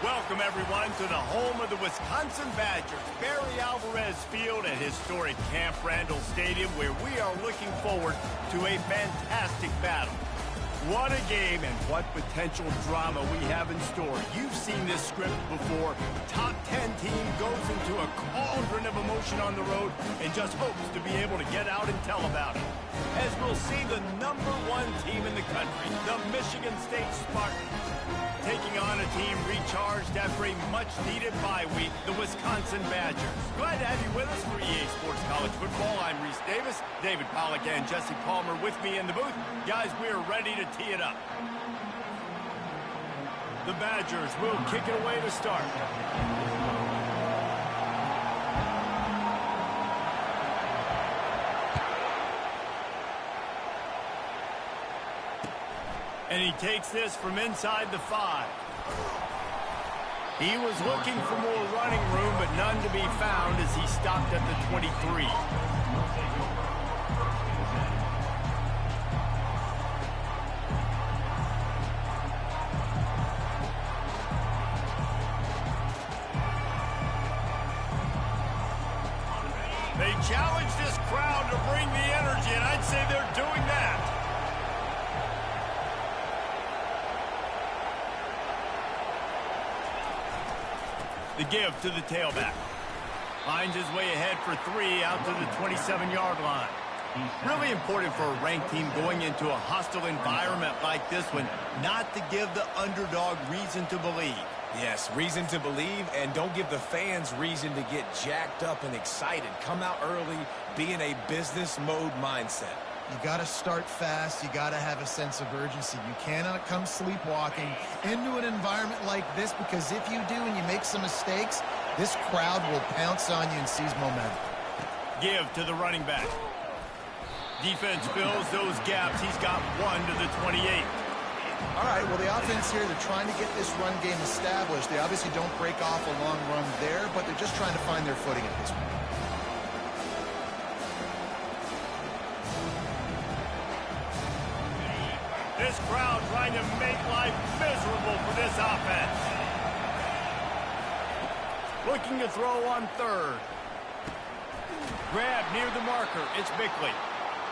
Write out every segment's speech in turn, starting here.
Welcome, everyone, to the home of the Wisconsin Badgers, Barry Alvarez Field at historic Camp Randall Stadium, where we are looking forward to a fantastic battle. What a game and what potential drama we have in store. You've seen this script before. Top 10 team goes into a cauldron of emotion on the road and just hopes to be able to get out and tell about it. As we'll see the #1 team in the country, the Michigan State Spartans, taking on a team recharged after a much-needed bye week, the Wisconsin Badgers. Glad to have you with us for EA Sports College Football. I'm Reese Davis, David Pollack and Jesse Palmer with me in the booth. Guys, we are ready to tee it up. The Badgers will kick it away to start. And he takes this from inside the 5. He was looking for more running room, but none to be found as he stopped at the 23. They challenge this crowd to bring the energy, and I'd say they're doing that. The give to the tailback. Finds his way ahead for 3 out to the 27-yard line. Really important for a ranked team going into a hostile environment like this one, not to give the underdog reason to believe. Yes, reason to believe, and don't give the fans reason to get jacked up and excited. Come out early, be in a business mode mindset. You got to start fast. You got to have a sense of urgency. You cannot come sleepwalking into an environment like this, because if you do and you make some mistakes, this crowd will pounce on you and seize momentum. Give to the running back. Defense fills those gaps. He's got 1 to the 28. All right, well, the offense here, they're trying to get this run game established. They obviously don't break off a long run there, but they're just trying to find their footing at this point. This crowd trying to make life miserable for this offense. Looking to throw on 3rd. Grab near the marker. It's Bickley.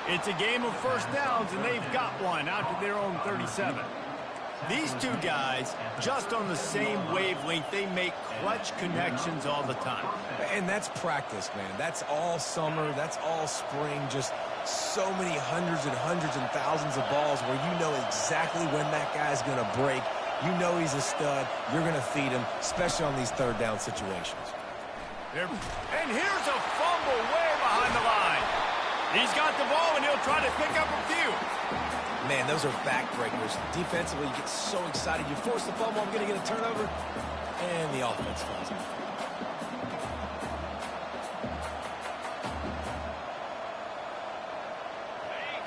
It's a game of first downs, and they've got one out to their own 37. These two guys, just on the same wavelength, they make clutch connections all the time. And that's practice, man. That's all summer. That's all spring. Just so many hundreds and thousands of balls where you know exactly when that guy's going to break. You know he's a stud. You're going to feed him, especially on these 3rd down situations. And here's a fumble way behind the line. He's got the ball, and he'll try to pick up a few. Man, those are backbreakers. Defensively, you get so excited. You force the fumble, I'm going to get a turnover, and the offense falls out.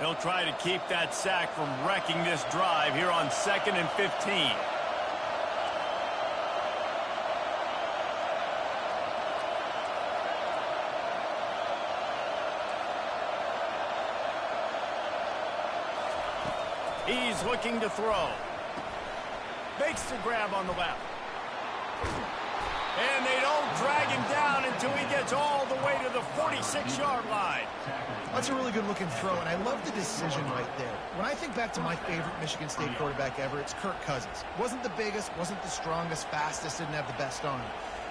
He'll try to keep that sack from wrecking this drive here on 2nd and 15. He's looking to throw. Makes the grab on the left. And they don't drag him down until he gets all the way to the 46-yard line. That's a really good-looking throw, and I love the decision right there. When I think back to my favorite Michigan State quarterback ever, it's Kirk Cousins. Wasn't the biggest, wasn't the strongest, fastest, didn't have the best arm.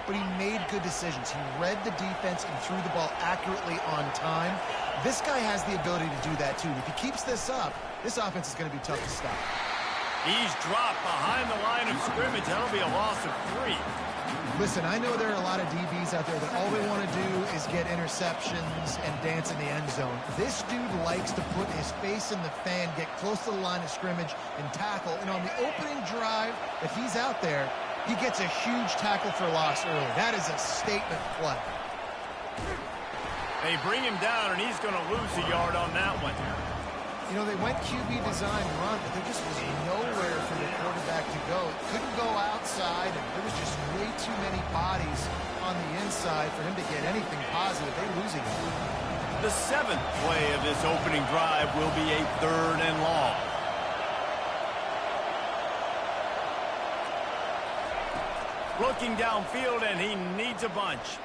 But he made good decisions. He read the defense and threw the ball accurately on time. This guy has the ability to do that, too. If he keeps this up, this offense is going to be tough to stop. He's dropped behind the line of scrimmage. That'll be a loss of 3. Listen, I know there are a lot of DBs out there that all they want to do is get interceptions and dance in the end zone. This dude likes to put his face in the fan, get close to the line of scrimmage, and tackle. And on the opening drive, if he's out there, he gets a huge tackle for loss early. That is a statement play. They bring him down, and he's going to lose a yard on that one. You know, they went QB design run, but there just was nowhere for the quarterback to go. It couldn't go outside, and there was just way too many bodies on the inside for him to get anything positive. They lose a yard. The 7th play of this opening drive will be a 3rd and long. Looking downfield, and he needs a bunch.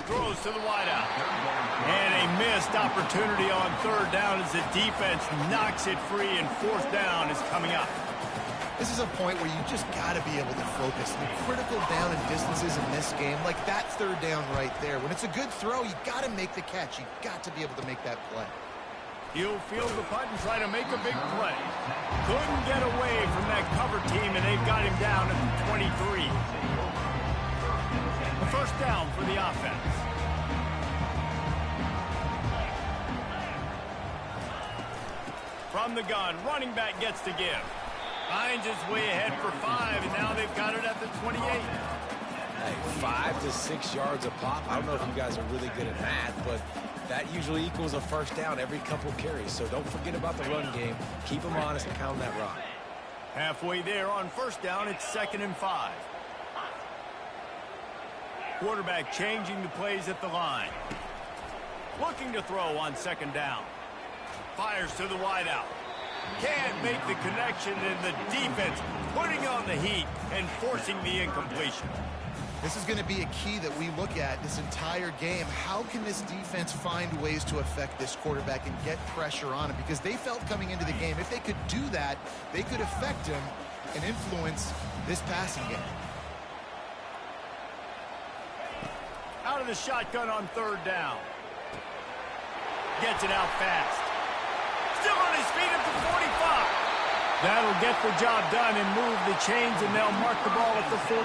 Throws to the wideout. And a missed opportunity on third down as the defense knocks it free, and fourth down is coming up. This is a point where you just got to be able to focus. The critical down and distances in this game, like that third down right there. When it's a good throw, you got to make the catch. You got to be able to make that play. He'll field the punt and try to make a big play. Couldn't get away from that cover team, and they've got him down at the 23. A first down for the offense. From the gun, running back gets to give. Finds his way ahead for 5, and now they've got it at the 28. Hey, 5 to 6 yards a pop. I don't know if you guys are really good at math, but that usually equals a first down every couple carries. So don't forget about the run game. Keep them honest and pound that rock. Halfway there on first down, it's 2nd and 5. Quarterback changing the plays at the line. Looking to throw on 2nd down. Fires to the wideout. Can't make the connection, and the defense putting on the heat and forcing the incompletion. This is going to be a key that we look at this entire game. How can this defense find ways to affect this quarterback and get pressure on him? Because they felt coming into the game, if they could do that, they could affect him and influence this passing game. Out of the shotgun on third down. Gets it out fast. Still on his feet at the 45. That'll get the job done and move the chains, and they'll mark the ball at the 45.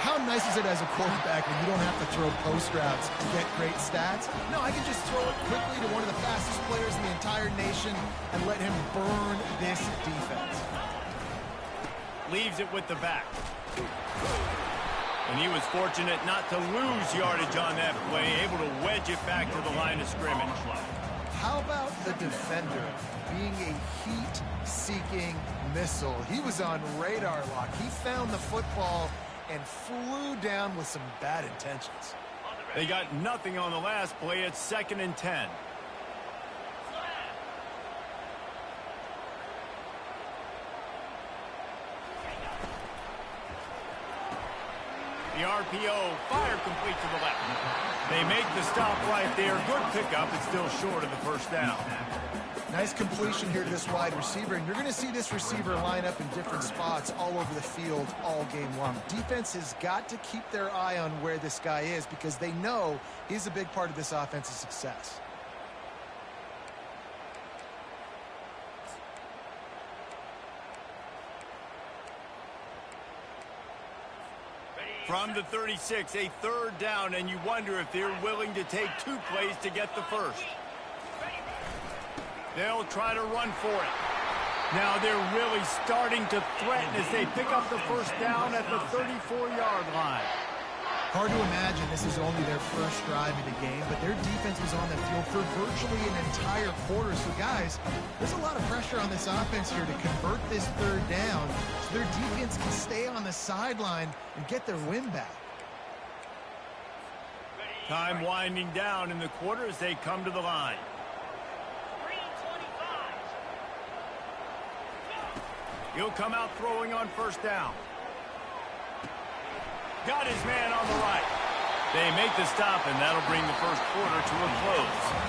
How nice is it as a quarterback when you don't have to throw post routes to get great stats? No, I can just throw it quickly to one of the fastest players in the entire nation and let him burn this defense. Leaves it with the back. And he was fortunate not to lose yardage on that play, able to wedge it back to the line of scrimmage. How about the defender being a heat-seeking missile? He was on radar lock. He found the football and flew down with some bad intentions. They got nothing on the last play. It's 2nd and 10. The RPO, fire complete to the left. They make the stop right there. Good pickup. It's still short of the first down. Nice completion here to this wide receiver, and you're going to see this receiver line up in different spots all over the field all game long. Defense has got to keep their eye on where this guy is because they know he's a big part of this offense's success. From the 36, a third down, and you wonder if they're willing to take 2 plays to get the first. They'll try to run for it. Now they're really starting to threaten as they pick up the first down at the 34-yard line. Hard to imagine this is only their first drive of the game, but their defense was on the field for virtually an entire quarter. So, guys, there's a lot of pressure on this offense here to convert this third down so their defense can stay on the sideline and get their win back. Time winding down in the quarter as they come to the line. He'll come out throwing on first down. Got his man on the right. They make the stop, and that'll bring the first quarter to a close.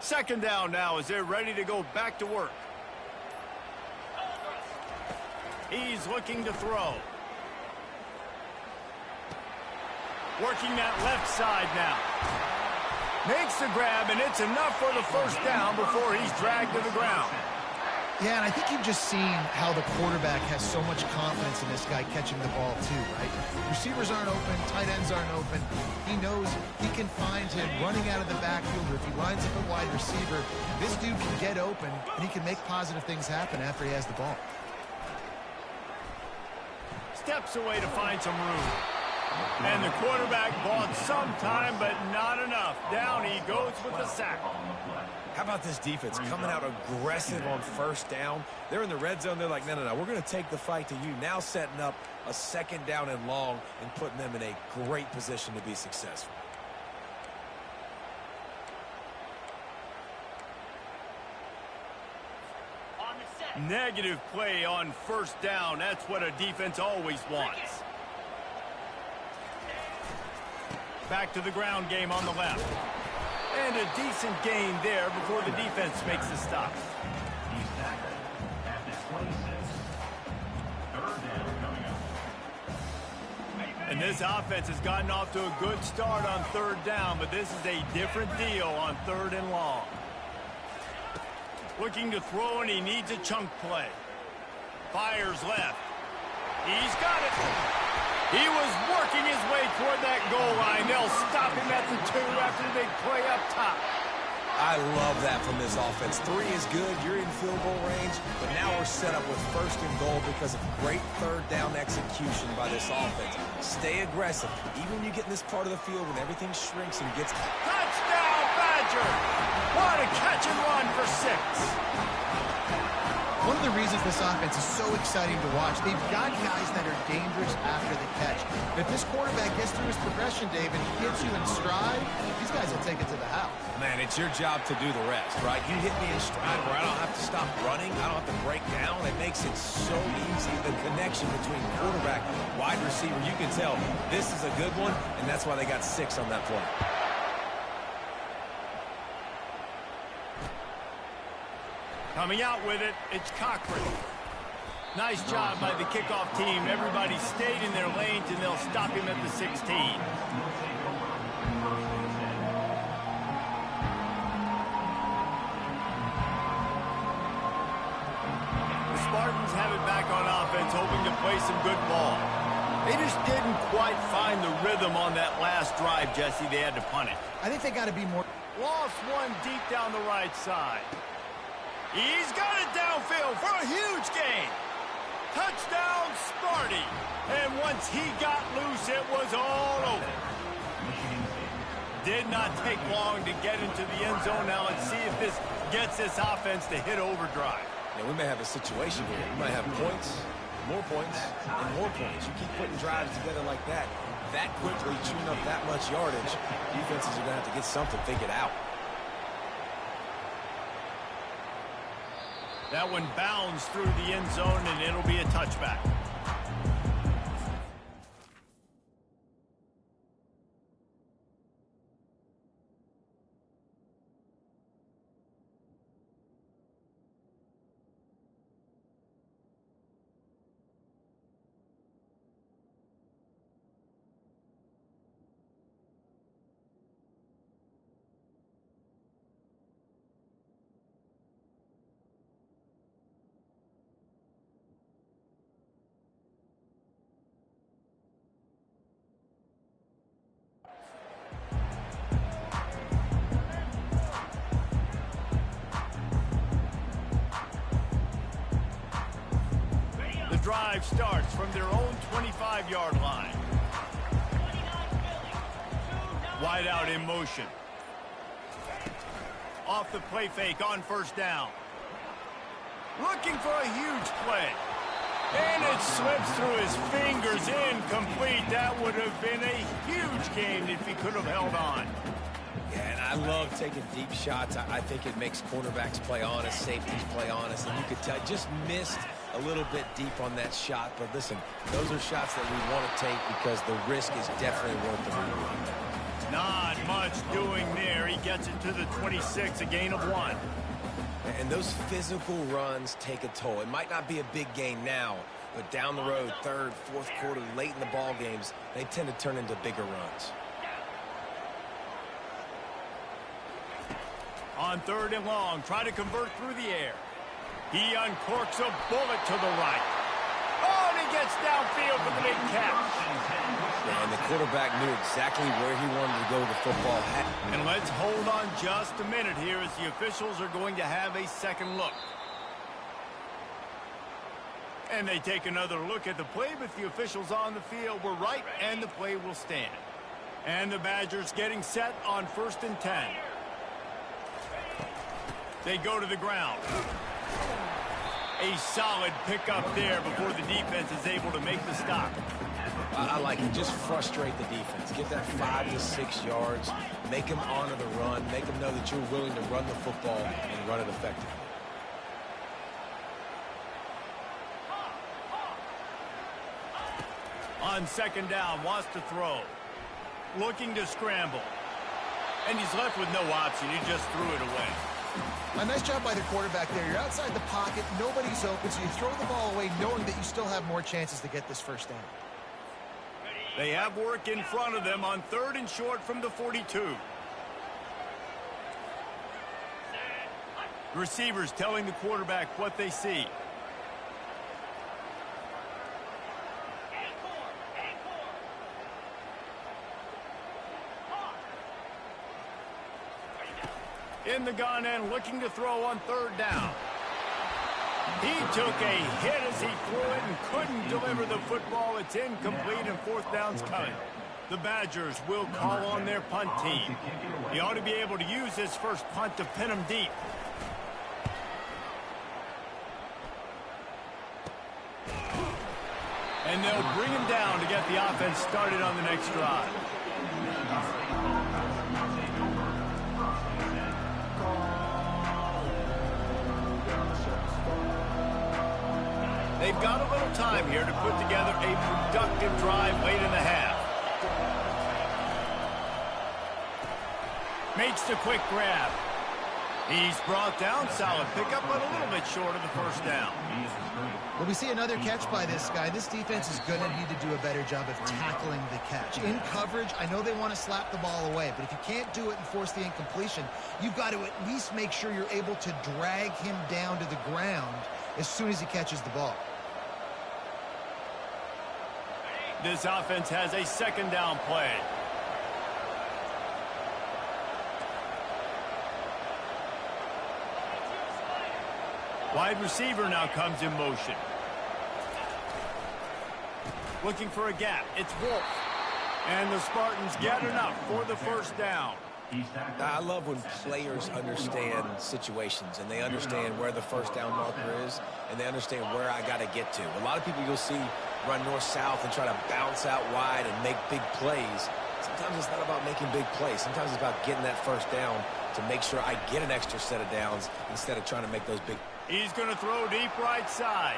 Second down now as they're ready to go back to work. He's looking to throw. Working that left side now. Makes the grab, and it's enough for the first down before he's dragged to the ground. Yeah, and I think you've just seen how the quarterback has so much confidence in this guy catching the ball too, right? Receivers aren't open, tight ends aren't open. He knows he can find him running out of the backfield, or if he lines up a wide receiver, this dude can get open, and he can make positive things happen after he has the ball. Steps away to find some room. And the quarterback bought some time, but not enough. Down he goes with the sack. How about this defense coming out aggressive on first down? They're in the red zone. They're like, no, we're going to take the fight to you. Now setting up a second down and long and putting them in a great position to be successful. Negative play on first down. That's what a defense always wants. Back to the ground game on the left. And a decent gain there before the defense makes the stop. He's tackled at the 26. Third down coming up. And this offense has gotten off to a good start on third down, but this is a different deal on third and long. Looking to throw, and he needs a chunk play. Fires left. He's got it. He was working his way toward that goal line. They'll stop him at the 2 after the big play up top. I love that from this offense. 3 is good. You're in field goal range, but now we're set up with first and goal because of great third down execution by this offense. Stay aggressive. Even when you get in this part of the field when everything shrinks and gets... Touchdown, Badger! What a catch and run for 6. One of the reasons this offense is so exciting to watch, they've got guys that are dangerous after the catch. If this quarterback gets through his progression, Dave, and he hits you in stride, these guys will take it to the house. Man, it's your job to do the rest, right? You hit me in stride where I don't have to stop running. I don't have to break down. It makes it so easy. The connection between quarterback and wide receiver, you can tell this is a good one, and that's why they got 6 on that play. Coming out with it, it's Cochran. Nice job by the kickoff team. Everybody stayed in their lanes, and they'll stop him at the 16. The Spartans have it back on offense, hoping to play some good ball. They just didn't quite find the rhythm on that last drive, Jesse. They had to punt it. I think they got to be more... Lost one deep down the right side. He's got it downfield for a huge gain. Touchdown, Sparty. And once he got loose, it was all over. Did not take long to get into the end zone. Now let's see if this gets this offense to hit overdrive. Yeah, we may have a situation here. We might have points, and more points. You keep putting drives together like that quickly, chewing up that much yardage, defenses are going to have to get something figured out. That one bounds through the end zone, and it'll be a touchback. Drive starts from their own 25-yard line. Wide out in motion. Off the play fake on first down. Looking for a huge play. And it slips through his fingers, incomplete. That would have been a huge gain if he could have held on. Yeah, and I love taking deep shots. I think it makes cornerbacks play honest, safeties play honest, and you could tell just missed a little bit deep on that shot. But listen, those are shots that we want to take because the risk is definitely worth the reward. Not much doing there. He gets it to the 26, a gain of 1. And those physical runs take a toll. It might not be a big gain now, but down the road, third, fourth quarter, late in the ball games, they tend to turn into bigger runs. On third and long, try to convert through the air. He uncorks a bullet to the right. Oh, and he gets downfield for the big catch. Yeah, and the quarterback knew exactly where he wanted to go with the football. And let's hold on just a minute here as the officials are going to have a second look. And they take another look at the play, but the officials on the field were right, and the play will stand. And the Badgers getting set on 1st and 10. They go to the ground. A solid pickup there before the defense is able to make the stop. I like it. Just frustrate the defense. Get that 5 to 6 yards. Make them honor the run. Make them know that you're willing to run the football and run it effectively. On 2nd down, wants to throw. Looking to scramble. And he's left with no option. He just threw it away. A nice job by the quarterback there. You're outside the pocket. Nobody's open, so you throw the ball away knowing that you still have more chances to get this 1st down. They have work in front of them on 3rd and short from the 42. Receivers telling the quarterback what they see. In the gun and looking to throw on 3rd down. He took a hit as he threw it and couldn't deliver the football. It's incomplete and 4th down's coming. The Badgers will call on their punt team. He ought to be able to use his first punt to pin him deep. And they'll bring him down to get the offense started on the next drive. They've got a little time here to put together a productive drive late in the half. Makes the quick grab. He's brought down. Solid pickup, but a little bit short of the 1st down. Well, we see another catch by this guy. This defense is going to need to do a better job of tackling the catch. In coverage, I know they want to slap the ball away, but if you can't do it and force the incompletion, you've got to at least make sure you're able to drag him down to the ground as soon as he catches the ball. This offense has a 2nd down play. Wide receiver now comes in motion. Looking for a gap. It's Wolf. And the Spartans get enough for the 1st down. I love when players understand situations and they understand where the 1st down marker is and they understand where I got to get to. A lot of people you'll see run north-south and try to bounce out wide and make big plays. Sometimes it's not about making big plays. Sometimes it's about getting that 1st down to make sure I get an extra set of downs instead of trying to make those big. He's going to throw deep right side.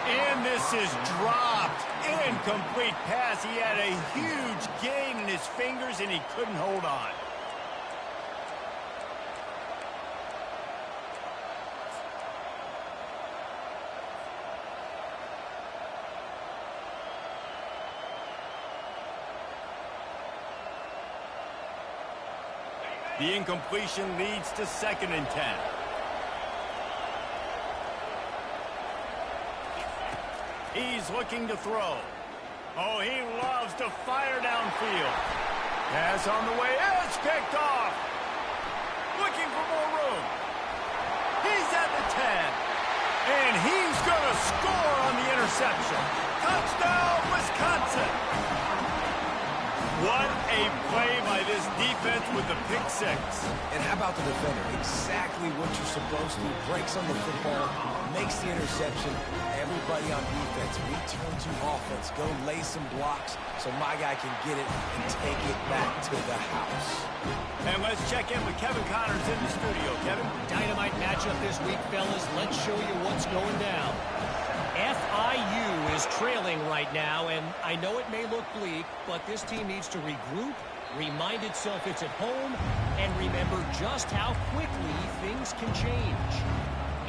And this is dropped. Incomplete pass. He had a huge gain in his fingers, and he couldn't hold on. The incompletion leads to 2nd and 10. He's looking to throw. Oh, he loves to fire downfield. Pass on the way. It's picked off. Looking for more room. He's at the 10. And he's going to score on the interception. Touchdown, Wisconsin. What a play by this defense with the pick 6. And how about the defender? Exactly what you're supposed to. Breaks on the football, makes the interception. Everybody on defense, return to offense. Go lay some blocks so my guy can get it and take it back to the house. And let's check in with Kevin Connors in the studio. Kevin? Dynamite matchup this week, fellas. Let's show you what's going down. FIU is trailing right now, and I know it may look bleak, but this team needs to regroup, remind itself it's at home, and remember just how quickly things can change.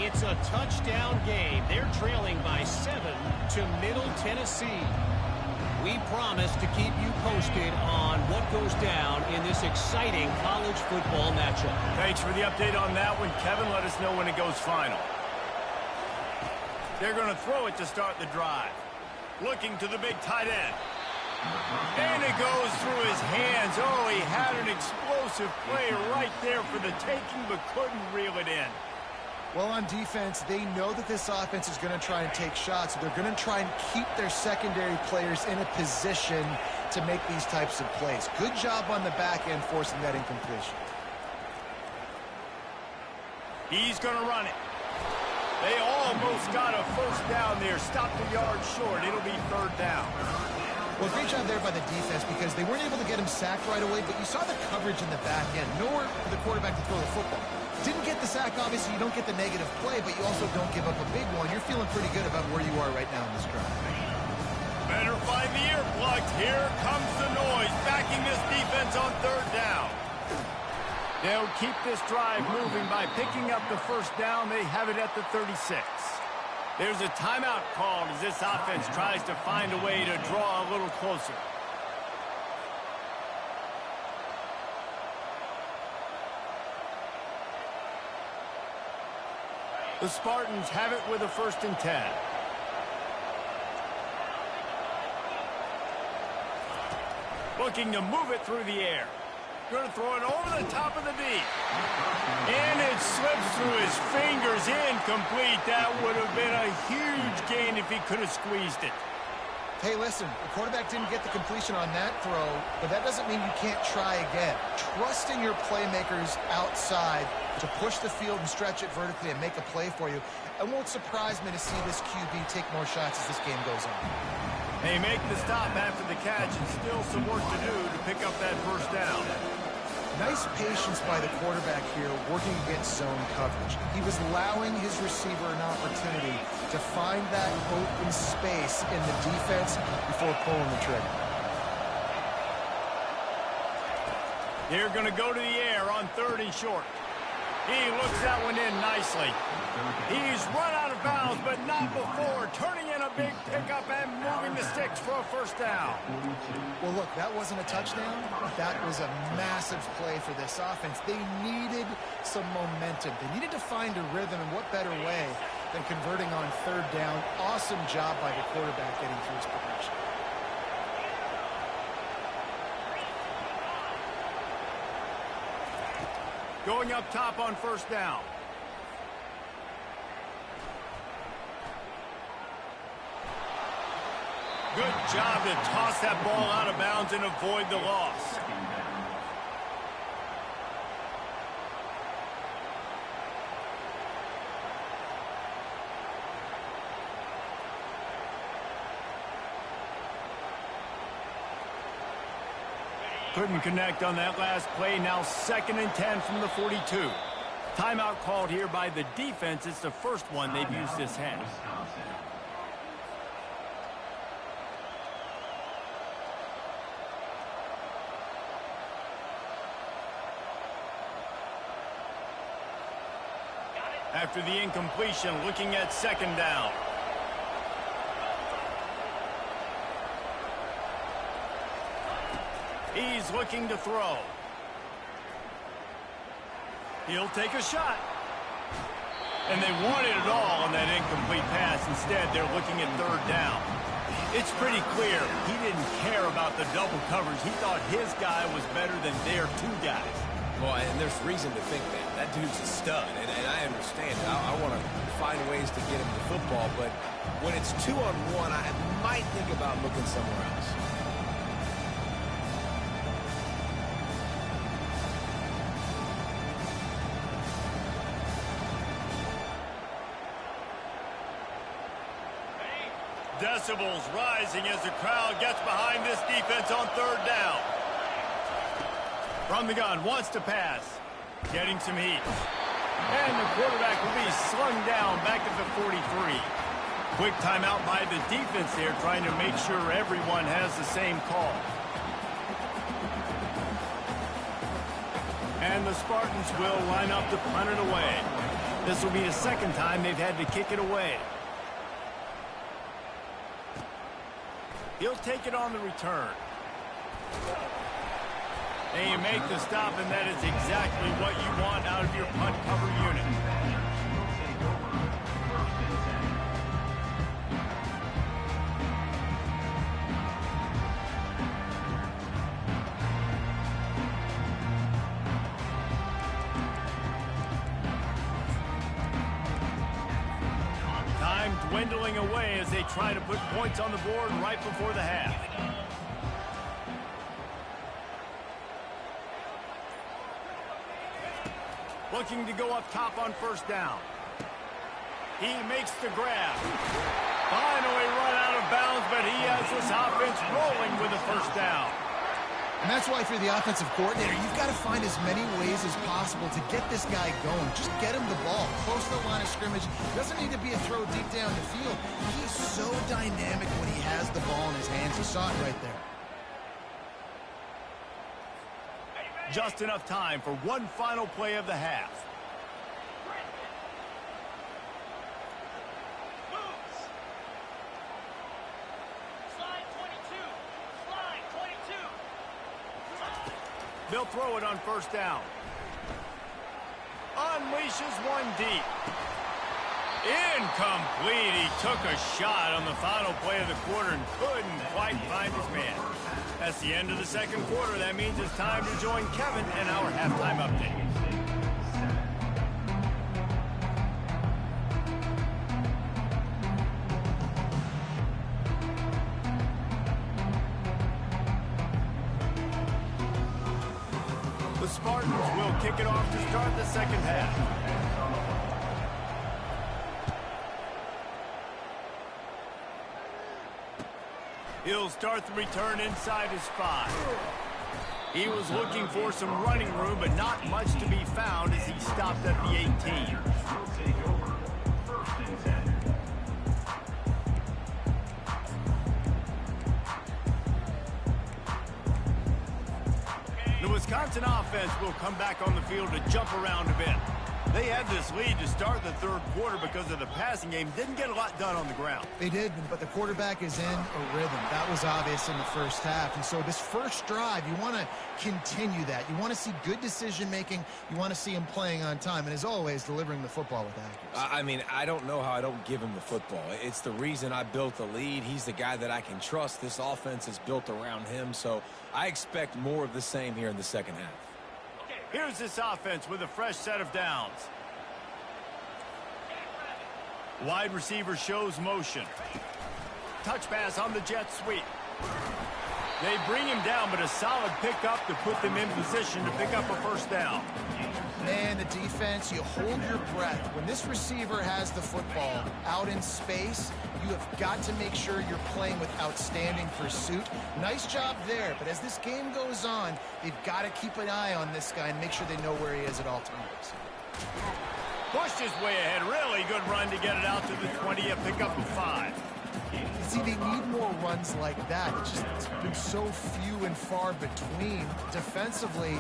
It's a touchdown game. They're trailing by 7 to Middle Tennessee. We promise to keep you posted on what goes down in this exciting college football matchup. Thanks for the update on that one, Kevin. Let us know when it goes final. They're going to throw it to start the drive. Looking to the big tight end. And it goes through his hands. Oh, he had an explosive play right there for the taking, but couldn't reel it in. Well, on defense, they know that this offense is going to try and take shots. So they're going to try and keep their secondary players in a position to make these types of plays. Good job on the back end forcing that incompletion. He's going to run it. They almost got a first down there. Stopped a yard short. It'll be third down. Well, great job there by the defense because they weren't able to get him sacked right away, but you saw the coverage in the back end. Nowhere for the quarterback to throw the football. Didn't get the sack, obviously. You don't get the negative play, but you also don't give up a big one. You're feeling pretty good about where you are right now in this drive. Better find the earplugs. Here comes the noise, backing this defense on third down. They'll keep this drive moving by picking up the first down. They have it at the 36. There's a timeout called as this offense tries to find a way to draw a little closer. The Spartans have it with a 1st and 10. Looking to move it through the air. Going to throw it over the top of the D. And it slips through his fingers. Incomplete. That would have been a huge gain if he could have squeezed it. Hey, listen, the quarterback didn't get the completion on that throw, but that doesn't mean you can't try again. Trusting your playmakers outside to push the field and stretch it vertically and make a play for you. It won't surprise me to see this QB take more shots as this game goes on. They make the stop after the catch and still some work to do to pick up that first down. Nice patience by the quarterback here working against zone coverage. He was allowing his receiver an opportunity to find that open space in the defense before pulling the trigger. They're going to go to the air on 3rd and short. He looks that one in nicely. He's run out of bounds, but not before. Turning in a big pickup and moving the sticks for a first down. Well, look, that wasn't a touchdown. That was a massive play for this offense. They needed some momentum. They needed to find a rhythm, and what better way than converting on 3rd down. Awesome job by the quarterback getting through his progression. Going up top on 1st down. Good job to toss that ball out of bounds and avoid the loss. Couldn't connect on that last play. Now 2nd and 10 from the 42. Timeout called here by the defense. It's the first one they've used this half. After the incompletion, looking at 2nd down. He's looking to throw. He'll take a shot. And they wanted it all on that incomplete pass. Instead, they're looking at 3rd down. It's pretty clear he didn't care about the double coverage. He thought his guy was better than their 2 guys. Well, and there's reason to think that. That dude's a stud, and I understand. I want to find ways to get him the football, but when it's 2-on-1, I might think about looking somewhere else. Decibels rising as the crowd gets behind this defense on 3rd down. From the gun, wants to pass. Getting some heat. And the quarterback will be slung down back at the 43. Quick timeout by the defense there, trying to make sure everyone has the same call. And the Spartans will line up to punt it away. This will be the 2nd time they've had to kick it away. He'll take it on the return. And you make the stop, and that is exactly what you want out of your punt cover unit. dwindling away as they try to put points on the board right before the half. Looking to go up top on first down. He makes the grab. Finally run out of bounds, but he has this offense rolling with a first down. And that's why if you're the offensive coordinator, you've got to find as many ways as possible to get this guy going. Just get him the ball close to the line of scrimmage. Doesn't need to be a throw deep down the field. He's so dynamic when he has the ball in his hands. You saw it right there. Just enough time for one final play of the half. They'll throw it on first down. Unleashes one deep. Incomplete. He took a shot on the final play of the quarter and couldn't quite find his man. That's the end of the second quarter. That means it's time to join Kevin and our halftime update. The Spartans will kick it off to start the second half. He'll start the return inside his 5. He was looking for some running room, but not much to be found as he stopped at the 18. The Wisconsin offense will come back on the field to jump around a bit. They had this lead to start the third quarter because of the passing game. Didn't get a lot done on the ground. They did, but the quarterback is in a rhythm. That was obvious in the first half. And so this first drive, you want to continue that. You want to see good decision-making. You want to see him playing on time. And as always, delivering the football with accuracy. I mean, I don't know how I don't give him the football. It's the reason I built the lead. He's the guy that I can trust. This offense is built around him. So I expect more of the same here in the second half. Here's this offense with a fresh set of downs. Wide receiver shows motion. Touch pass on the jet sweep. They bring him down, but a solid pickup to put them in position to pick up a first down. Man, the defense, you hold your breath. When this receiver has the football out in space, you have got to make sure you're playing with outstanding pursuit. Nice job there, but as this game goes on, they've got to keep an eye on this guy and make sure they know where he is at all times. Pushed his way ahead. Really good run to get it out to the 20, a pickup of 5. See, they need more runs like that. It's been so few and far between. Defensively,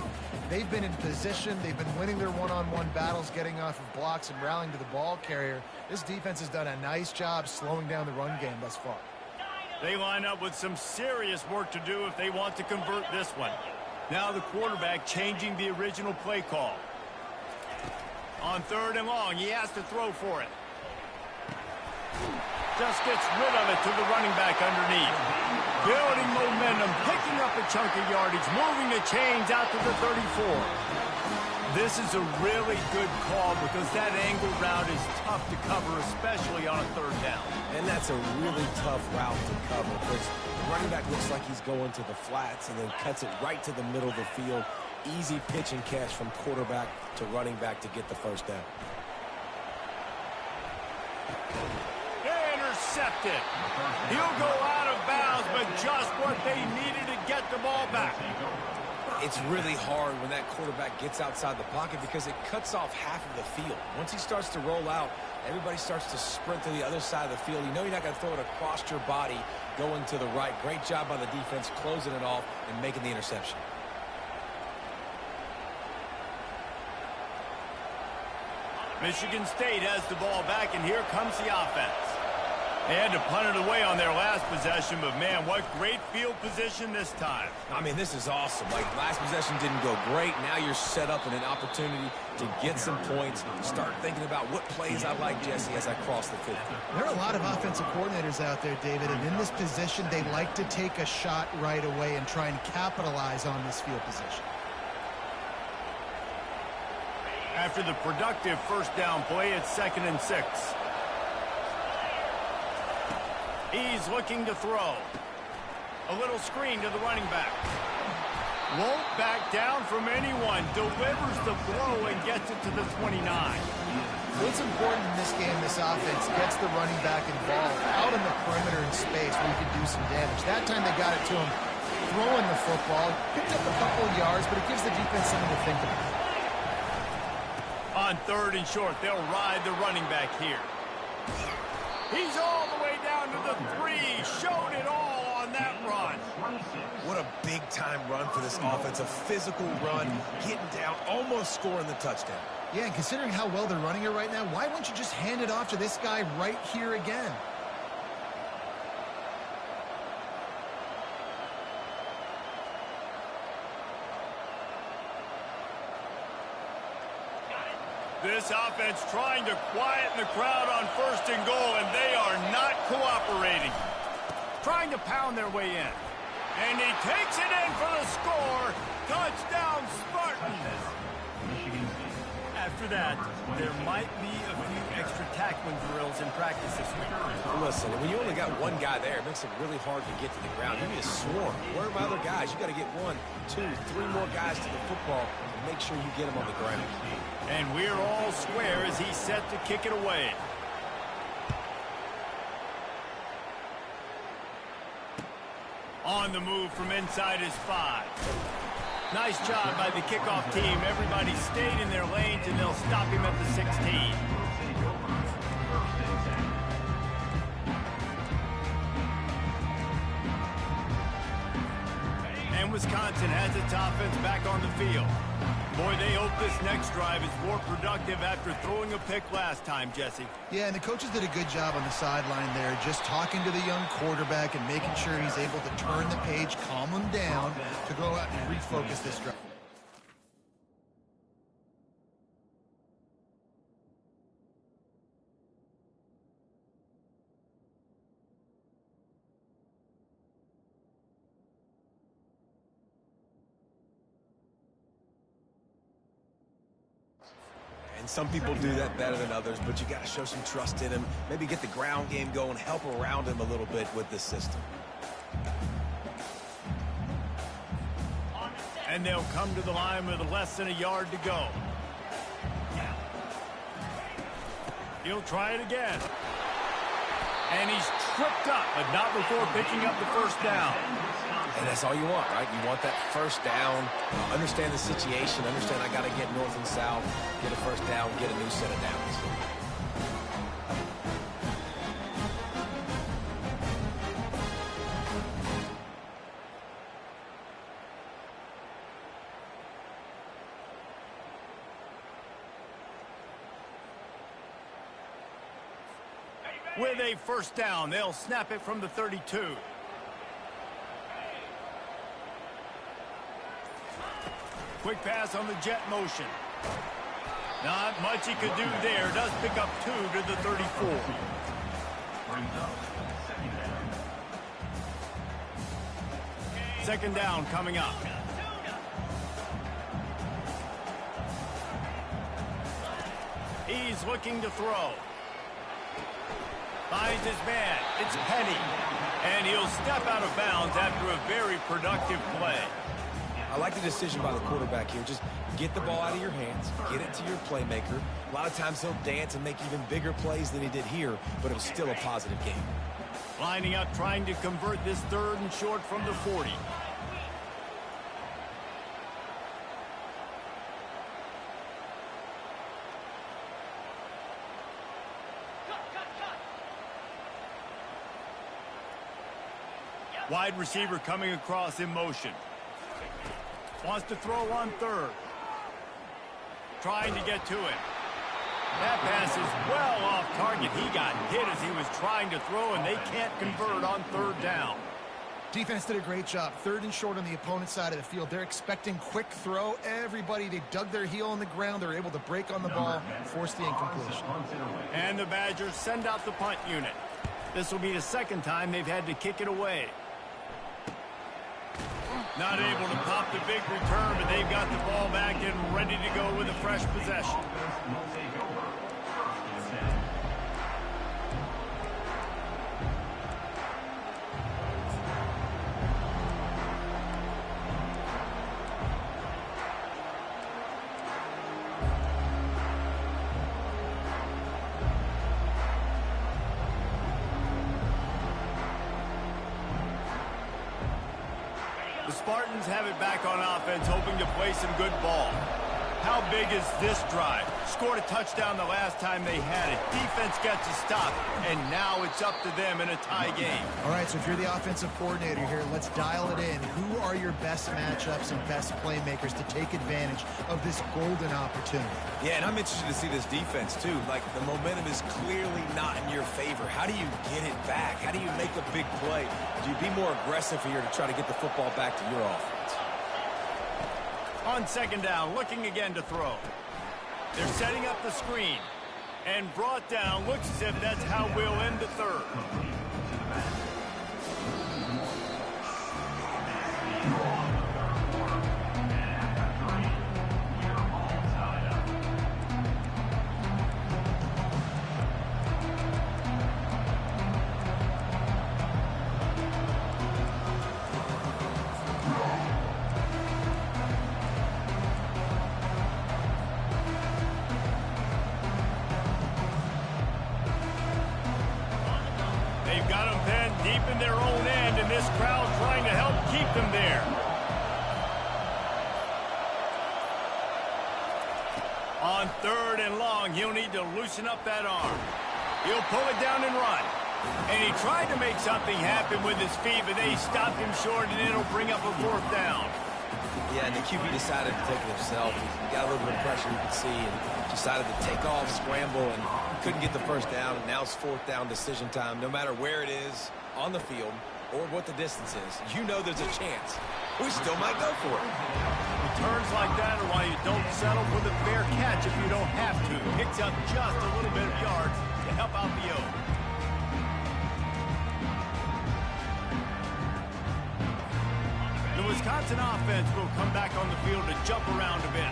they've been in position. They've been winning their one-on-one battles, getting off of blocks and rallying to the ball carrier. This defense has done a nice job slowing down the run game thus far. They line up with some serious work to do if they want to convert this one. Now the quarterback changing the original play call. On third and long, he has to throw for it. Just gets rid of it to the running back underneath. Building momentum, picking up a chunk of yardage, moving the chains out to the 34. This is a really good call because that angle route is tough to cover, especially on a third down. And that's a really tough route to cover because the running back looks like he's going to the flats and then cuts it right to the middle of the field. Easy pitch and catch from quarterback to running back to get the first down. Intercepted. He'll go out of bounds, but just what they needed to get the ball back. It's really hard when that quarterback gets outside the pocket because it cuts off half of the field. Once he starts to roll out, everybody starts to sprint to the other side of the field. You know you're not going to throw it across your body going to the right. Great job by the defense closing it off and making the interception. Michigan State has the ball back, and here comes the offense. They had to punt it away on their last possession, but man, what great field position this time. I mean, this is awesome. Like, last possession didn't go great. Now you're set up in an opportunity to get some points. Start thinking about what plays I like, Jesse, as I cross the 50. There are a lot of offensive coordinators out there, David, and in this position, they like to take a shot right away and try and capitalize on this field position. After the productive first down play, it's 2nd and 6. He's looking to throw. A little screen to the running back. Won't back down from anyone. Delivers the throw and gets it to the 29. What's important in this game, this offense gets the running back involved out in the perimeter in space where he can do some damage. That time they got it to him throwing the football. Picked up a couple of yards, but it gives the defense something to think about. On 3rd and short, they'll ride the running back here. He's all the way down to the 3. Showed it all on that run. What a big-time run for this offense. A physical run, getting down, almost scoring the touchdown. Yeah, and considering how well they're running it right now, why wouldn't you just hand it off to this guy right here again? This offense trying to quieten the crowd on 1st and goal, and they are not cooperating. Trying to pound their way in. And he takes it in for the score. Touchdown, Spartans. After that, there might be a few extra tackling drills in practice this week. Listen, when you only got one guy there, it makes it really hard to get to the ground. You need a swarm. Where are my other guys? You got to get 1, 2, 3 more guys to the football and make sure you get them on the ground. And we're all square as he's set to kick it away. On the move from inside his 5. Nice job by the kickoff team. Everybody stayed in their lanes, and they'll stop him at the 16. And Wisconsin has its offense back on the field. Boy, they hope this next drive is more productive after throwing a pick last time, Jesse. Yeah, and the coaches did a good job on the sideline there, just talking to the young quarterback and making sure he's able to turn the page, calm him down, to go out and refocus this drive. And some people do that better than others, but you got to show some trust in him. Maybe get the ground game going, help around him a little bit with this system. And they'll come to the line with less than a yard to go. He'll try it again. And he's tripped up, but not before picking up the 1st down. And that's all you want, right? You want that 1st down, understand the situation, understand I got to get north and south, get a 1st down, get a new set of downs. With a 1st down, they'll snap it from the 32. Quick pass on the jet motion. Not much he could do there. Does pick up 2 to the 34. Second down coming up. He's looking to throw. Finds his man. It's Penny. And he'll step out of bounds after a very productive play. I like the decision by the quarterback here. Just get the ball out of your hands, get it to your playmaker. A lot of times he'll dance and make even bigger plays than he did here, but it was still a positive game. Lining up, trying to convert this 3rd and short from the 40. Wide receiver coming across in motion. Wants to throw on 3rd. Trying to get to it. That pass is well off target. He got hit as he was trying to throw, and they can't convert on 3rd down. Defense did a great job. 3rd and short on the opponent's side of the field. They're expecting quick throw. Everybody, they dug their heel on the ground. They're able to break on the ball, force the incompletion. And the Badgers send out the punt unit. This will be the 2nd time they've had to kick it away. Not able to pop the big return, but they've got the ball back and ready to go with a fresh possession. The Spartans have it back on offense, hoping to play some good ball. How big is this drive? Scored a touchdown the last time they had it. Defense gets a stop, and now it's up to them in a tie game. All right, so if you're the offensive coordinator here, let's dial it in. Who are your best matchups and best playmakers to take advantage of this golden opportunity? Yeah, and I'm interested to see this defense, too. Like, the momentum is clearly not in your favor. How do you get it back? How do you make a big play? Do you be more aggressive here to try to get the football back to your offense? On second down, looking again to throw. They're setting up the screen. And brought down, looks as if that's how we'll end the third. Deep in their own end, and this crowd trying to help keep them there. On third and long, he'll need to loosen up that arm. He'll pull it down and run. And he tried to make something happen with his feet, but they stopped him short, and it'll bring up a fourth down. Yeah, and the QB decided to take it himself. He got a little bit of pressure, you can see, and decided to take off, scramble, and couldn't get the first down, and now it's fourth down decision time. No matter where it is on the field or what the distance is, you know there's a chance. We still might go for it. Returns like that are why you don't settle for the fair catch if you don't have to. Picks up just a little bit of yards to help out the O. The Wisconsin offense will come back on the field to jump around a bit.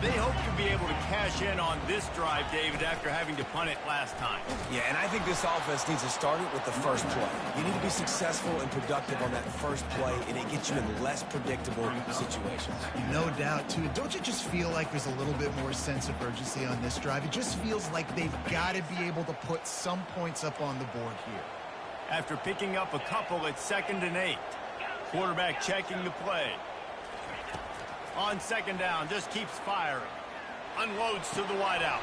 They hope to be able to cash in on this drive, David, after having to punt it last time. Yeah, and I think this offense needs to start it with the first play. You need to be successful and productive on that first play, and it gets you in less predictable situations. No doubt, too. Don't you just feel like there's a little bit more sense of urgency on this drive? It just feels like they've got to be able to put some points up on the board here. After picking up a couple at 2nd and 8. Quarterback checking the play. On second down, just keeps firing. Unloads to the wideout.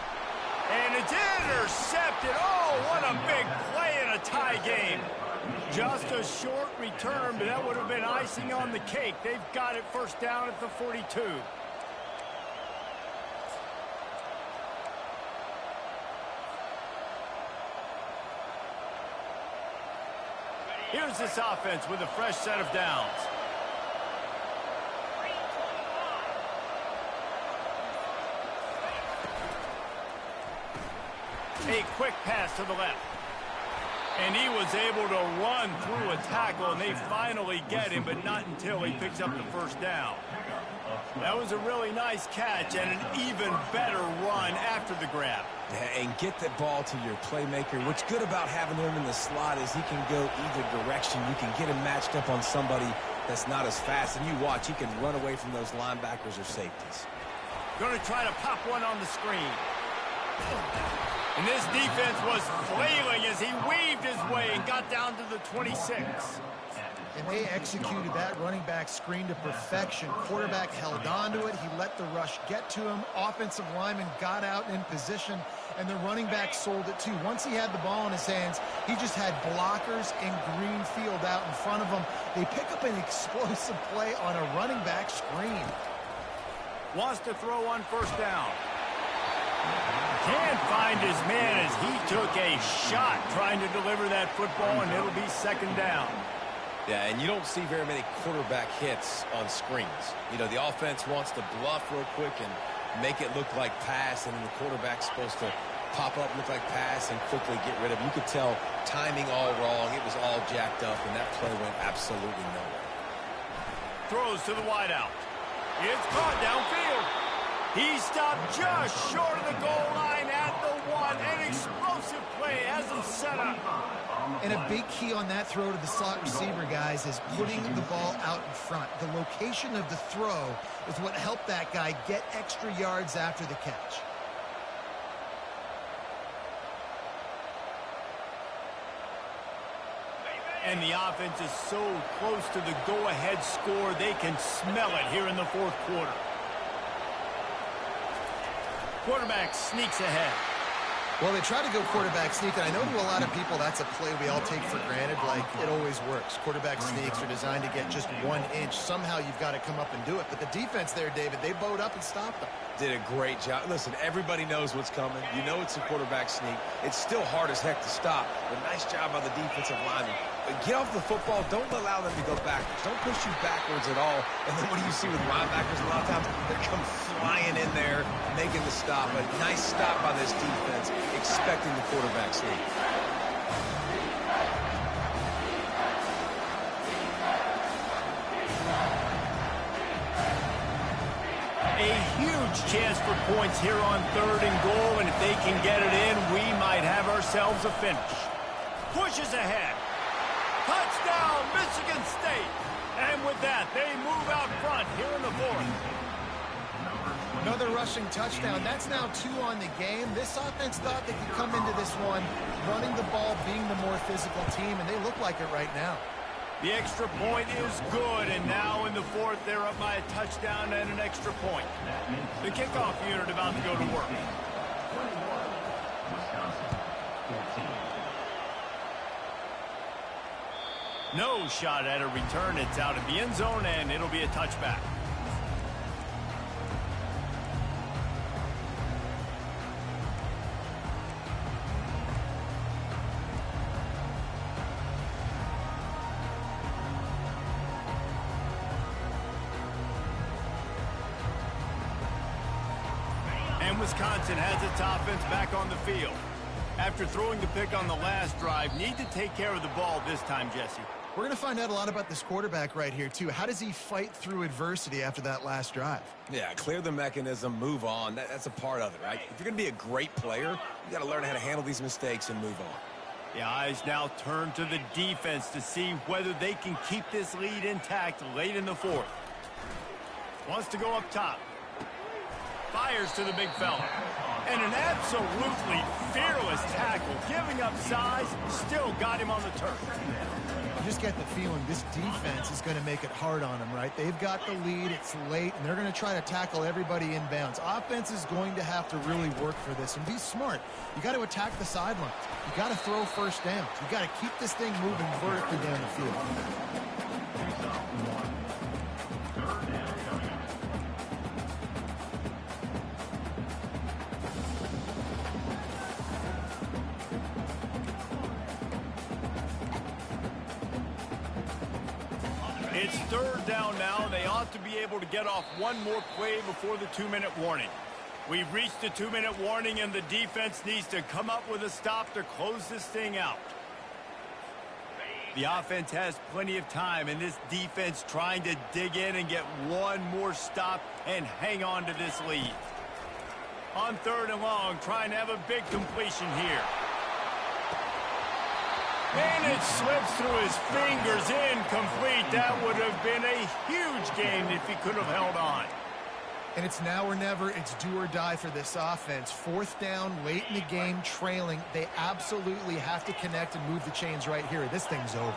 And it's intercepted. Oh, what a big play in a tie game. Just a short return, but that would have been icing on the cake. They've got it first down at the 42. Here's this offense with a fresh set of downs. A quick pass to the left. And he was able to run through a tackle, and they finally get him, but not until he picks up the first down. That was a really nice catch and an even better run after the grab. Yeah, and get the ball to your playmaker. What's good about having him in the slot is he can go either direction. You can get him matched up on somebody that's not as fast, and you watch, he can run away from those linebackers or safeties. Going to try to pop one on the screen. And this defense was flailing as he weaved his way and got down to the 26. And they executed that running back screen to perfection. Quarterback held on to it. He let the rush get to him. Offensive lineman got out in position, and the running back sold it too. Once he had the ball in his hands, he just had blockers and green field out in front of him. They pick up an explosive play on a running back screen. Wants to throw on first down. Can't find his man as he took a shot trying to deliver that football, and it'll be second down. Yeah, and you don't see very many quarterback hits on screens. You know, the offense wants to bluff real quick and make it look like pass, and then the quarterback's supposed to pop up, look like pass, and quickly get rid of him. You could tell timing all wrong. It was all jacked up, and that play went absolutely nowhere. Throws to the wideout. It's caught downfield. He stopped just short of the goal line at the 1. An explosive play has him set up. And a big key on that throw to the slot receiver, guys, is putting the ball out in front. The location of the throw is what helped that guy get extra yards after the catch. And the offense is so close to the go-ahead score, they can smell it here in the fourth quarter. Quarterback sneaks ahead. Well, they try to go quarterback sneak, and I know to a lot of people that's a play we all take for granted, like it always works. Quarterback sneaks are designed to get just 1 inch. Somehow you've got to come up and do it. But the defense there, David, they bowed up and stopped them. Did a great job. Listen, everybody knows what's coming. You know it's a quarterback sneak. It's still hard as heck to stop, but nice job by the defensive lineman. But get off the football. Don't allow them to go backwards. Don't push you backwards at all. And then what do you see with linebackers a lot of times? They come flying in there, making the stop. A nice stop by this defense, expecting the quarterback sneak. A huge chance for points here on 3rd and goal, and if they can get it in, we might have ourselves a finish. Pushes ahead. Touchdown, Michigan State. And with that, they move out front here in the 4th. Another rushing touchdown. That's now 2 on the game. This offense thought they could come into this one running the ball, being the more physical team, and they look like it right now. The extra point is good, and now in the 4th, they're up by a touchdown and an extra point. The kickoff unit about to go to work. No shot at a return. It's out of the end zone, and it'll be a touchback. And Wisconsin has its offense back on the field. After throwing the pick on the last drive, need to take care of the ball this time, Jesse. We're going to find out a lot about this quarterback right here, too. How does he fight through adversity after that last drive? Yeah, clear the mechanism, move on. That's a part of it, right? If you're going to be a great player, you got to learn how to handle these mistakes and move on. The eyes now turn to the defense to see whether they can keep this lead intact late in the 4th. Wants to go up top. Fires to the big fella. And an absolutely fearless tackle. Giving up size, still got him on the turf. I just get the feeling this defense is going to make it hard on them, right? They've got the lead, it's late, and they're going to try to tackle everybody inbounds. Offense is going to have to really work for this and be smart. You got to attack the sidelines. You got to throw first downs. You got to keep this thing moving vertically down the field. It's 3rd down now. They ought to be able to get off one more play before the 2-minute warning. We've reached the 2-minute warning, and the defense needs to come up with a stop to close this thing out. The offense has plenty of time, and this defense trying to dig in and get one more stop and hang on to this lead. On 3rd and long, trying to have a big completion here. And it slips through his fingers, incomplete. That would have been a huge gain if he could have held on. And it's now or never. It's do or die for this offense. 4th down, late in the game, trailing. They absolutely have to connect and move the chains right here. This thing's over.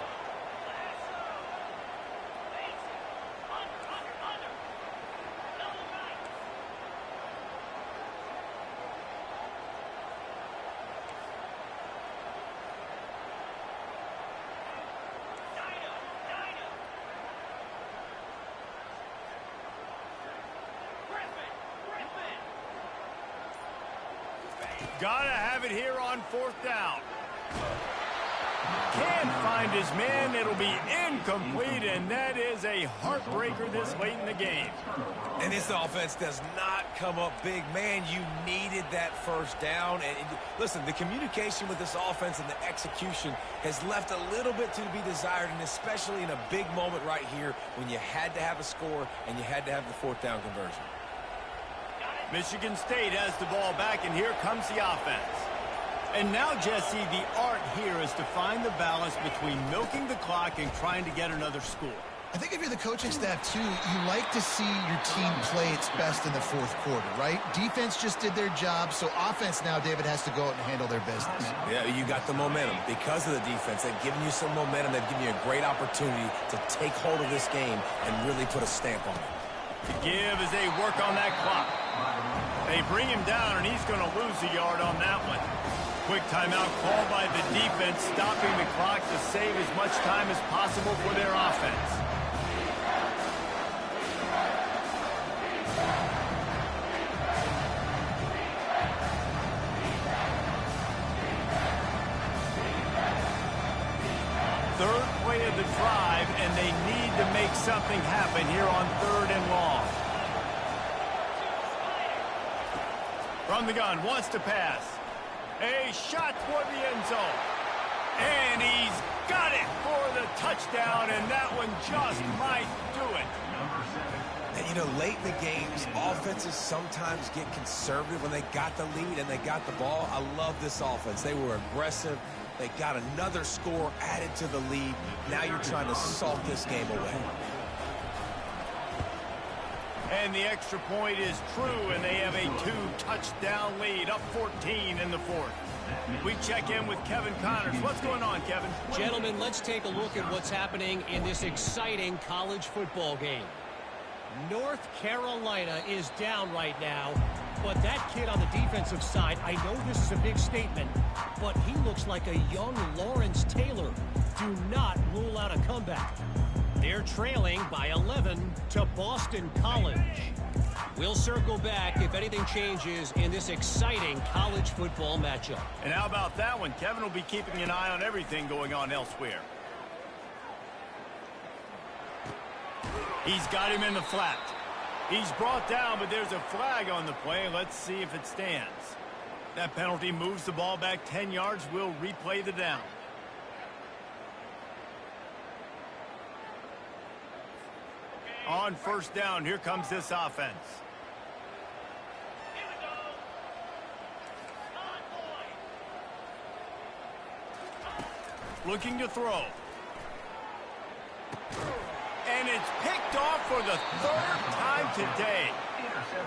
Gotta have it here on 4th down. Can't find his man. It'll be incomplete, and that is a heartbreaker this late in the game. And this offense does not come up big. Man, you needed that first down. And listen, the communication with this offense and the execution has left a little bit to be desired, and especially in a big moment right here when you had to have a score and you had to have the 4th down conversion. Michigan State has the ball back, and here comes the offense. And now, Jesse, the art here is to find the balance between milking the clock and trying to get another score. I think if you're the coaching staff, too, you like to see your team play its best in the fourth quarter, right? Defense just did their job, so offense now, David, has to go out and handle their business. Yeah, you got the momentum. Because of the defense, they've given you some momentum. They've given you a great opportunity to take hold of this game and really put a stamp on it. To give as they work on that clock. They bring him down, and he's going to lose a yard on that one. Quick timeout called by the defense, stopping the clock to save as much time as possible for their offense. Third play of the drive, and they need to make something happen here on 3rd and long. From the gun, wants to pass. A shot toward the end zone. And he's got it for the touchdown, and that one just might do it. And, you know, late in the games, offenses sometimes get conservative when they got the lead and they got the ball. I love this offense. They were aggressive. They got another score added to the lead. Now you're trying to salt this game away. And the extra point is true, and they have a 2-touchdown lead, up 14 in the 4th. We check in with Kevin Connors. What's going on, Kevin? Gentlemen, let's take a look at what's happening in this exciting college football game. North Carolina is down right now, but that kid on the defensive side, I know this is a big statement, but he looks like a young Lawrence Taylor. Do not rule out a comeback. They're trailing by 11 to Boston College. We'll circle back if anything changes in this exciting college football matchup. And how about that one? Kevin will be keeping an eye on everything going on elsewhere. He's got him in the flat. He's brought down, but there's a flag on the play. Let's see if it stands. That penalty moves the ball back 10 yards. We'll replay the down. On 1st down, here comes this offense. Looking to throw. And it's picked off for the 3rd time today.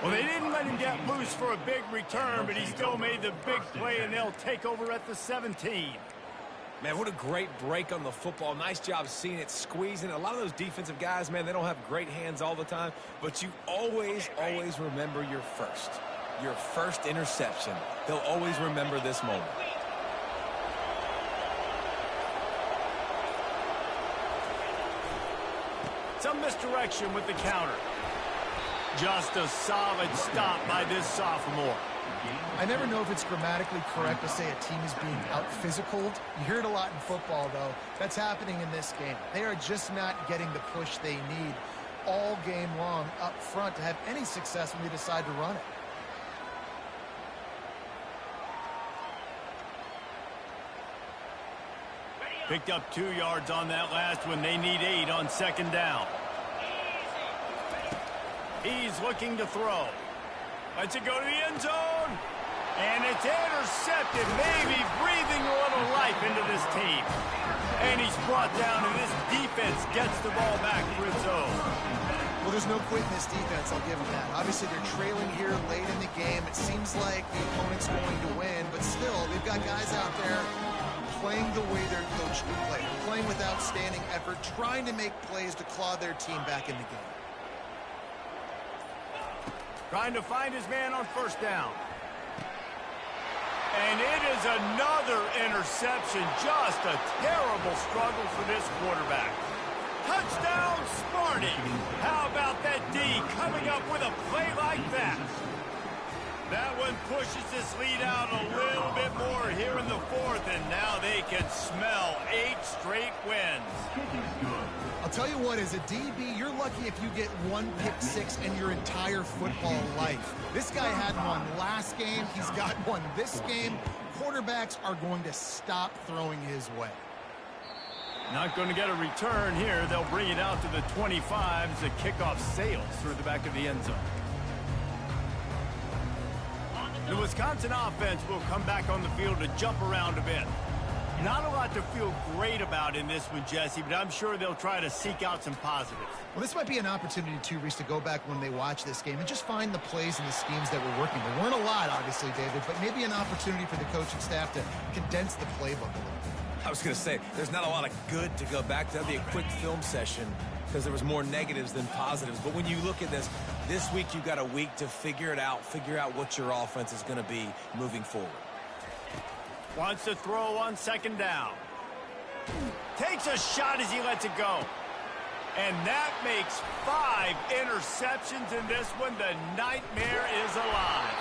Well, they didn't let him get loose for a big return, but he still made the big play, and they'll take over at the 17. Man, what a great break on the football. Nice job seeing it, squeezing. A lot of those defensive guys, man, they don't have great hands all the time, but you always remember your first interception. They'll always remember this moment. Some misdirection with the counter. Just a solid stop by this sophomore. I never know if it's grammatically correct to say a team is being out-physicaled. You hear it a lot in football, though. That's happening in this game. They are just not getting the push they need all game long up front to have any success when they decide to run it. Picked up 2 yards on that last one. They need 8 on 2nd down. He's looking to throw. Lets it go to the end zone. And it's intercepted, maybe breathing a little life into this team. And he's brought down, and this defense gets the ball back for its own. Well, there's no quit in this defense, I'll give them that. Obviously, they're trailing here late in the game. It seems like the opponent's going to win, but still, they've got guys out there playing the way they're coached to play, playing with outstanding effort, trying to make plays to claw their team back in the game. Trying to find his man on 1st down. And it is another interception. Just a terrible struggle for this quarterback. Touchdown, Spartan. How about that D coming up with a play like that? That one pushes this lead out a little bit more here in the 4th, and now they can smell 8 straight wins. I'll tell you what, as a DB, you're lucky if you get 1 pick six in your entire football life. This guy had one last game. He's got one this game. Quarterbacks are going to stop throwing his way. Not going to get a return here. They'll bring it out to the 25 as the kickoff sails through the back of the end zone. The Wisconsin offense will come back on the field to jump around a bit. Not a lot to feel great about in this one, Jesse, but I'm sure they'll try to seek out some positives. Well, this might be an opportunity, too, Reese, to go back when they watch this game and just find the plays and the schemes that were working. There weren't a lot, obviously, David, but maybe an opportunity for the coaching staff to condense the playbook a little bit. I was going to say, there's not a lot of good to go back to. That'll be a quick film session because there was more negatives than positives. But when you look at this week you've got a week to figure it out, figure out what your offense is going to be moving forward. Wants to throw on second down. Takes a shot as he lets it go. And that makes 5 interceptions in this one. The nightmare is alive.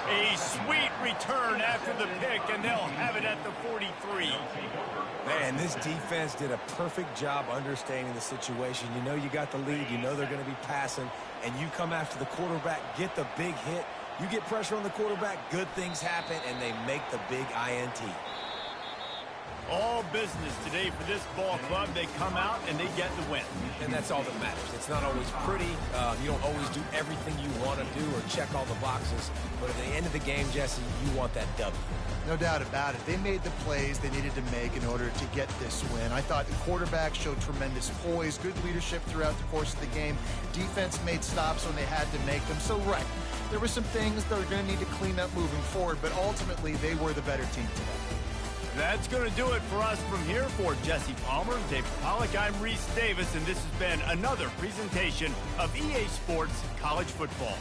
A sweet return after the pick, and they'll have it at the 43. Man, this defense did a perfect job understanding the situation. You know you got the lead. You know they're going to be passing, and you come after the quarterback, get the big hit. You get pressure on the quarterback, good things happen, and they make the big INT. All business today for this ball club. They come out and they get the win. And that's all that matters. It's not always pretty. You don't always do everything you want to do or check all the boxes. But at the end of the game, Jesse, you want that W. No doubt about it. They made the plays they needed to make in order to get this win. I thought the quarterback showed tremendous poise, good leadership throughout the course of the game. Defense made stops when they had to make them. So, right, there were some things that are going to need to clean up moving forward, but ultimately they were the better team today. That's going to do it for us from here. For Jesse Palmer, David Pollack, I'm Reese Davis, and this has been another presentation of EA Sports College Football.